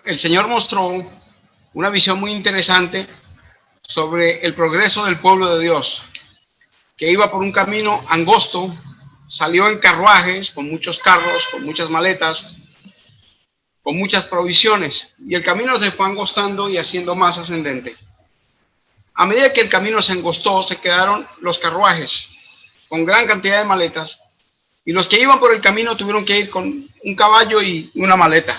el Señor mostró una visión muy interesante sobre el progreso del pueblo de Dios, que iba por un camino angosto, salió en carruajes, con muchos carros, con muchas maletas, con muchas provisiones, y el camino se fue angostando y haciendo más ascendente. A medida que el camino se angostó, se quedaron los carruajes con gran cantidad de maletas, y los que iban por el camino tuvieron que ir con un caballo y una maleta.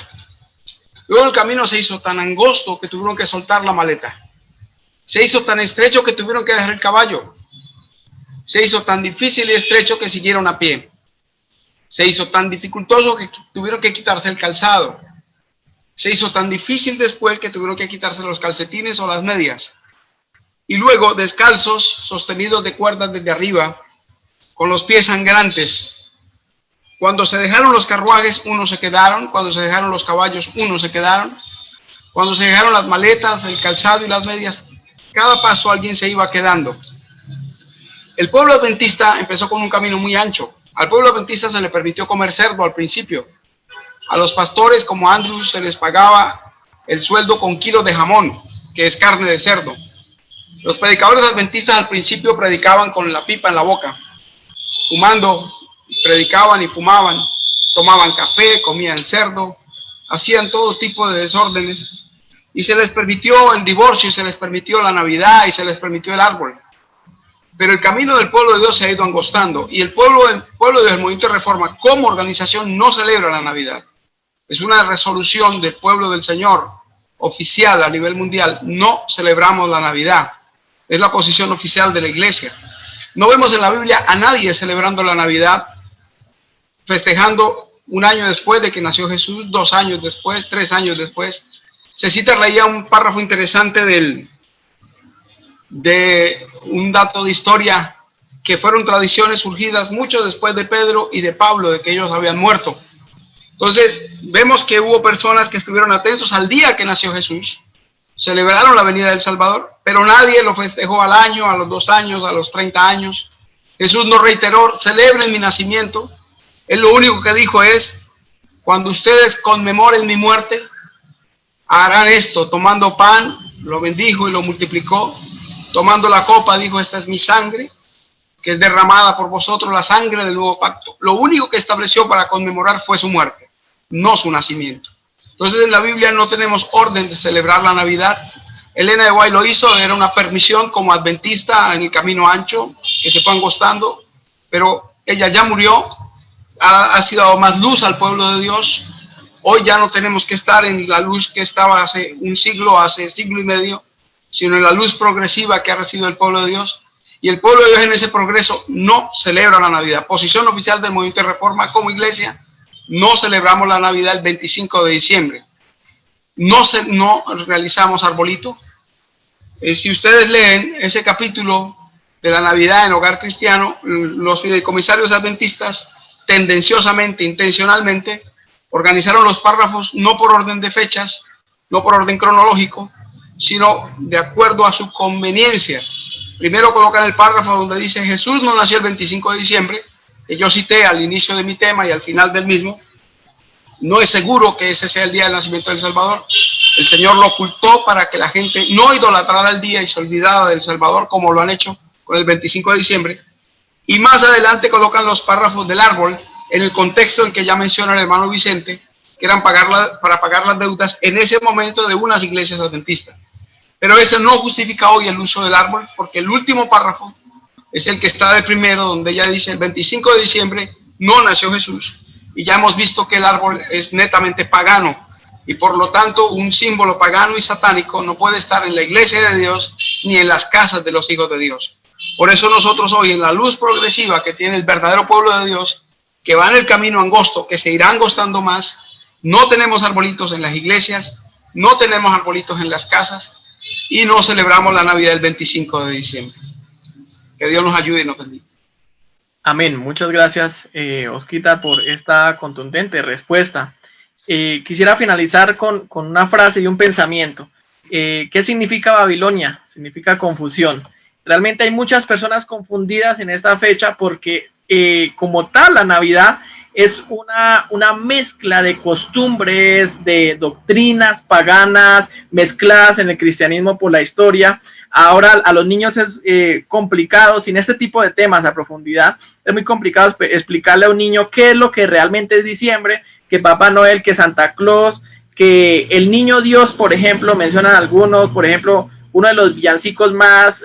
Luego el camino se hizo tan angosto que tuvieron que soltar la maleta. Se hizo tan estrecho que tuvieron que dejar el caballo. Se hizo tan difícil y estrecho que siguieron a pie. Se hizo tan dificultoso que tuvieron que quitarse el calzado. Se hizo tan difícil después que tuvieron que quitarse los calcetines o las medias. Y luego, descalzos, sostenidos de cuerdas desde arriba, con los pies sangrantes. Cuando se dejaron los carruajes, unos se quedaron. Cuando se dejaron los caballos, unos se quedaron. Cuando se dejaron las maletas, el calzado y las medias, cada paso alguien se iba quedando. El pueblo adventista empezó con un camino muy ancho. Al pueblo adventista se le permitió comer cerdo al principio. A los pastores como Andrews se les pagaba el sueldo con kilos de jamón, que es carne de cerdo. Los predicadores adventistas al principio predicaban con la pipa en la boca, fumando, predicaban y fumaban, tomaban café, comían cerdo, hacían todo tipo de desórdenes, y se les permitió el divorcio, y se les permitió la Navidad, y se les permitió el árbol. Pero el camino del pueblo de Dios se ha ido angostando, y el pueblo del Movimiento de Reforma como organización no celebra la Navidad. Es una resolución del pueblo del Señor, oficial a nivel mundial. No celebramos la Navidad. Es la posición oficial de la iglesia. No vemos en la Biblia a nadie celebrando la Navidad, festejando un año después de que nació Jesús, 2 años después, 3 años después. Se cita leía un párrafo interesante de un dato de historia, que fueron tradiciones surgidas mucho después de Pedro y de Pablo, de que ellos habían muerto. Entonces, vemos que hubo personas que estuvieron atentos al día que nació Jesús, celebraron la venida del Salvador, pero nadie lo festejó al año, a los 2 años, a los 30 años. Jesús nos reiteró: celebren mi nacimiento. Él lo único que dijo es: cuando ustedes conmemoren mi muerte, harán esto. Tomando pan, lo bendijo y lo multiplicó. Tomando la copa, dijo: esta es mi sangre, que es derramada por vosotros, la sangre del nuevo pacto. Lo único que estableció para conmemorar fue su muerte, no su nacimiento. Entonces en la Biblia no tenemos orden de celebrar la Navidad. Elena de White lo hizo, era una permisión como adventista en el camino ancho, que se fue angostando, pero ella ya murió, ha sido dado más luz al pueblo de Dios. Hoy ya no tenemos que estar en la luz que estaba hace un siglo, hace siglo y medio, sino en la luz progresiva que ha recibido el pueblo de Dios. Y el pueblo de Dios en ese progreso no celebra la Navidad. Posición oficial del Movimiento de Reforma como iglesia: no celebramos la Navidad el 25 de diciembre. No realizamos arbolito. Si ustedes leen ese capítulo de la Navidad en Hogar Cristiano, los fideicomisarios adventistas tendenciosamente, intencionalmente, organizaron los párrafos no por orden de fechas, no por orden cronológico, sino de acuerdo a su conveniencia. Primero colocan el párrafo donde dice: Jesús no nació el 25 de diciembre, que yo cité al inicio de mi tema y al final del mismo. No es seguro que ese sea el día del nacimiento del Salvador. El Señor lo ocultó para que la gente no idolatrara el día y se olvidara del Salvador, como lo han hecho con el 25 de diciembre. Y más adelante colocan los párrafos del árbol en el contexto en que ya menciona el hermano Vicente, que eran para pagar las deudas en ese momento de unas iglesias adventistas. Pero eso no justifica hoy el uso del árbol, porque el último párrafo es el que está de primero, donde ya dice: el 25 de diciembre no nació Jesús. Y ya hemos visto que el árbol es netamente pagano, y por lo tanto un símbolo pagano y satánico no puede estar en la iglesia de Dios ni en las casas de los hijos de Dios. Por eso nosotros hoy, en la luz progresiva que tiene el verdadero pueblo de Dios, que va en el camino angosto, que se irá angostando más, no tenemos arbolitos en las iglesias, no tenemos arbolitos en las casas, y no celebramos la Navidad el 25 de diciembre. Que Dios nos ayude y nos bendiga. Amén. Muchas gracias, Osquita, por esta contundente respuesta. Quisiera finalizar con una frase y un pensamiento. ¿Qué significa Babilonia? Significa confusión. Realmente hay muchas personas confundidas en esta fecha porque como tal la Navidad es una mezcla de costumbres, de doctrinas paganas mezcladas en el cristianismo por la historia. Ahora a los niños es complicado, sin este tipo de temas a profundidad, es muy complicado explicarle a un niño qué es lo que realmente es diciembre, que Papá Noel, que Santa Claus, que el niño Dios, por ejemplo, mencionan algunos, por ejemplo, uno de los villancicos más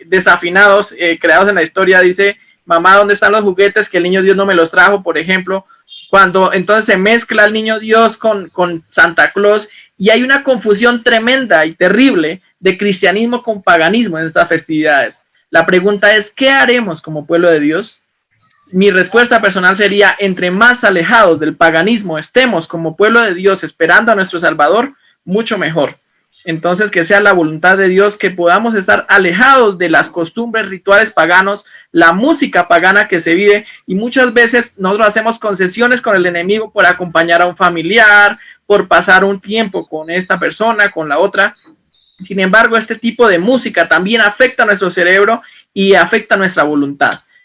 desafinados creados en la historia dice: mamá, ¿dónde están los juguetes? Que el niño Dios no me los trajo, por ejemplo. Cuando entonces se mezcla el niño Dios con Santa Claus, y hay una confusión tremenda y terrible de cristianismo con paganismo en estas festividades. La pregunta es, ¿qué haremos como pueblo de Dios? Mi respuesta personal sería: entre más alejados del paganismo estemos como pueblo de Dios esperando a nuestro Salvador, mucho mejor. Entonces, que sea la voluntad de Dios que podamos estar alejados de las costumbres, rituales paganos, la música pagana que se vive, y muchas veces nosotros hacemos concesiones con el enemigo por acompañar a un familiar, por pasar un tiempo con esta persona, con la otra. Sin embargo, este tipo de música también afecta a nuestro cerebro y afecta a nuestra voluntad.